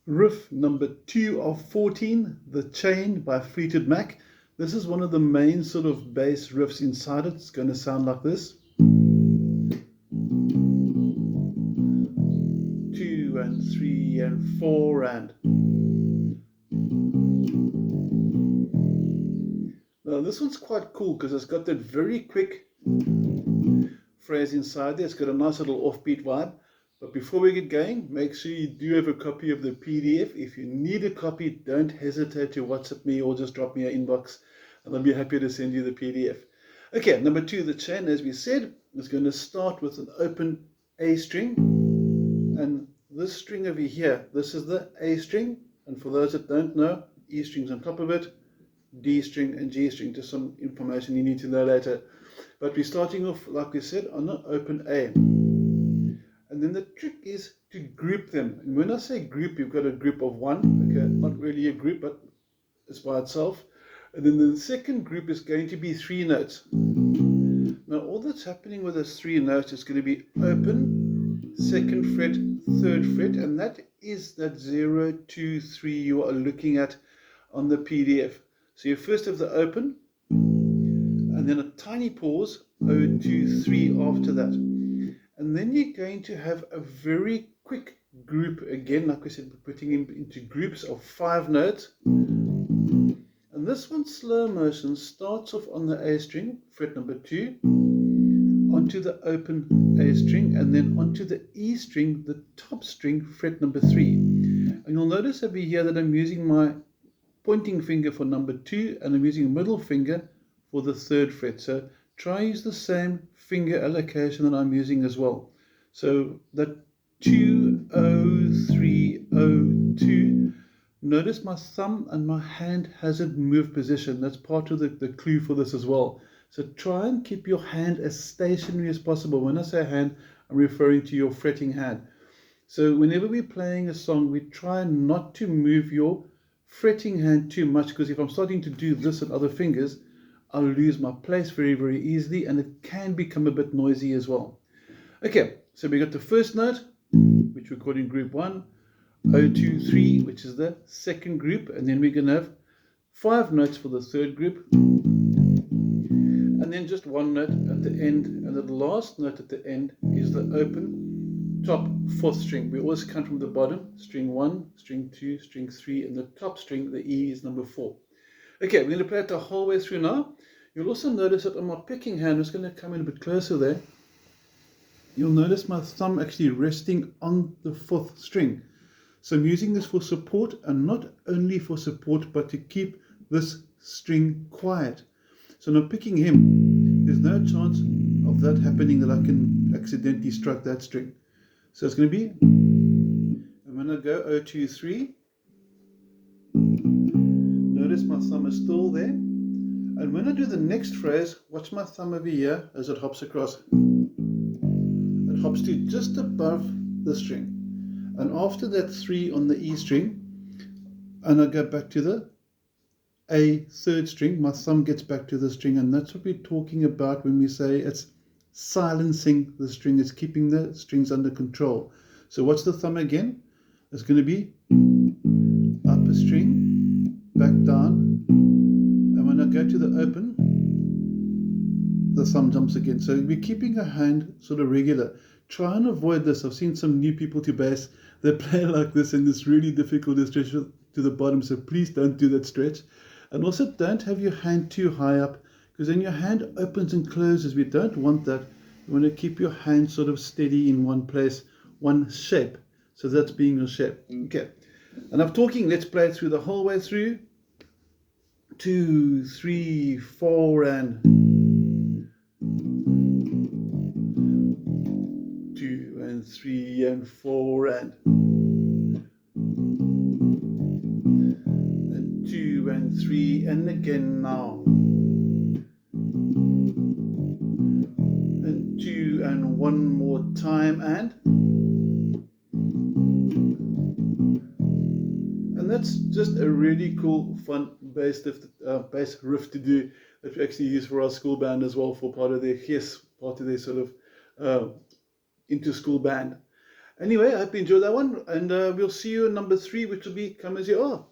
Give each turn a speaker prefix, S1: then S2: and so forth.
S1: riff number 2 of 14, The Chain by Fleetwood Mac. This is one of the main sort of bass riffs inside it. It's going to sound like this. 2 and 3 and 4 and. Now this one's quite cool because it's got that very quick phrase inside there. It's got a nice little offbeat vibe. But before we get going, make sure you do have a copy of the PDF. If you need a copy, don't hesitate to WhatsApp me or just drop me an inbox and I'll be happy to send you the PDF. Okay, number 2, the chain, as we said, is going to start with an open A string. And this string over here, this is the A string. And for those that don't know, E string's on top of it, D string and G string. Just some information you need to know later. But we're starting off, like we said, on an open A. And then the trick is to group them. And when I say group, you've got a group of 1. Okay, not really a group, but it's by itself. And then the second group is going to be 3 notes. Now, all that's happening with those 3 notes is going to be open, 2nd fret, 3rd fret, and that is that 0, 2, 3 you are looking at on the PDF. So you first have the open, and then a tiny pause, 0, 2, 3 after that. And then you're going to have a very quick group again, like we said, we're putting them into groups of 5 notes. And this one, slow motion, starts off on the A string, fret number 2, onto the open A string, and then onto the E string, the top string, fret number 3. And you'll notice over here that I'm using my pointing finger for number 2, and I'm using a middle finger for the 3rd fret. So try use the same finger allocation that I'm using as well. So that 2, 0, 3, 0, 2. Notice my thumb and my hand hasn't moved position. That's part of the clue for this as well. So try and keep your hand as stationary as possible. When I say hand, I'm referring to your fretting hand. So whenever we're playing a song, we try not to move your fretting hand too much, because if I'm starting to do this with other fingers, I'll lose my place very, very easily, and it can become a bit noisy as well. Okay, so we got the first note, which we're calling group 1, 0, 2, 3, which is the second group, and then we're going to have 5 notes for the third group, and then just 1 note at the end, and the last note at the end is the open top 4th string. We always count from the bottom, string 1, string 2, string 3, and the top string, the E, is number 4. Okay, we're going to play it the whole way through now. You'll also notice that on my picking hand, I'm just going to come in a bit closer there. You'll notice my thumb actually resting on the 4th string. So I'm using this for support, and not only for support, but to keep this string quiet. So now picking him, there's no chance of that happening that I can accidentally strike that string. So it's going to be, and when I go 0, 2, 3, notice my thumb is still there. And when I do the next phrase, watch my thumb over here as it hops across. It hops to just above the string. And after that 3 on the E string, and I go back to the A 3rd string, my thumb gets back to the string. And that's what we're talking about when we say it's silencing the string. It's keeping the strings under control. So watch the thumb again. It's going to be up a string, back down, and when I go to the open, the thumb jumps again. So we're keeping our hand sort of regular. Try and avoid this. I've seen some new people to bass, they play like this, and it's really difficult to stretch to the bottom, so please don't do that stretch. And also don't have your hand too high up, because then your hand opens and closes. We don't want that. You want to keep your hand sort of steady in one place, one shape. So that's being your shape. Okay. Enough talking, let's play it through the whole way through. 2, 3, 4, and 2 and 3 and 4 and 2 and 3 and again now. And 2 and 1 more time and that's just a really cool, fun bass riff to do that we actually use for our school band as well, for part of their sort of into school band. Anyway, I hope you enjoyed that one, and we'll see you in number 3, which will be Come As You Are.